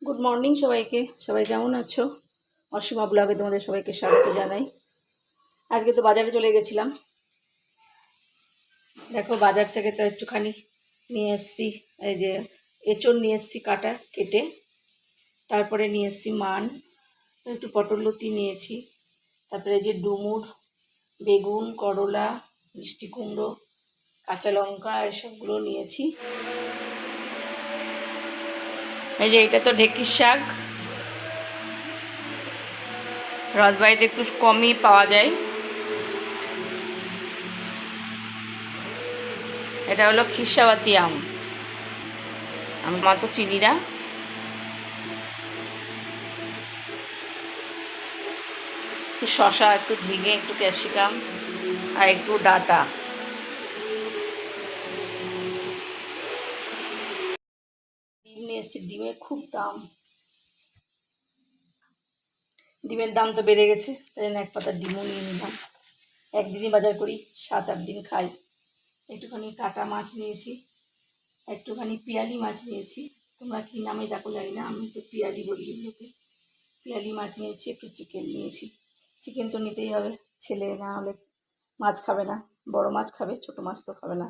Good morning সবাইকে। সবাই কেমন আছো? অসীমা ব্লগে তোমাদের সবাইকে স্বাগত জানাই। আজকে তো বাজারে চলে গেছিলাম। দেখো বাজার থেকে তো একটুখানি নিয়ে এসেছি, এই যে এঁচড় নিয়ে এসেছি কাটা কেটে, তারপরে নিয়ে এসেছি মান, একটু পটল লতি নিয়েছি, তারপরে এই যে ডুমুর, বেগুন, করলা, মিষ্টি কুমড়ো, কাঁচা লঙ্কা এসবগুলো নিয়েছি। এই যে এটা তো ঢেঁকির শাক, রথবাড়িতে একটু কমই পাওয়া যায়। এটা হলো খিরসাবাতি আম, আমার তো চিনি না। একটু শসা, একটু ঝিঙে, একটু ক্যাপসিকাম আর একটু ডাঁটা। ডিম নিয়ে এসেছি, ডিমের খুব দাম, ডিমের দাম তো বেড়ে গেছে, তাই জন্য এক পাতা ডিমও নিয়ে নিলাম। একদিনই বাজার করি, 7-8 দিন খাই। একটুখানি কাটা মাছ নিয়েছি, একটুখানি পিয়ালি মাছ নিয়েছি, তোমরা কী নামে ডাকো জানি না, আমি তো পিয়ালি বলি এগুলোকে। পিয়ালি মাছ নিয়েছি, একটু চিকেন নিয়েছি। চিকেন তো নিতেই হবে, ছেলে না হলে মাছ খাবে না, বড় মাছ খাবে, ছোটো মাছ তো খাবে না।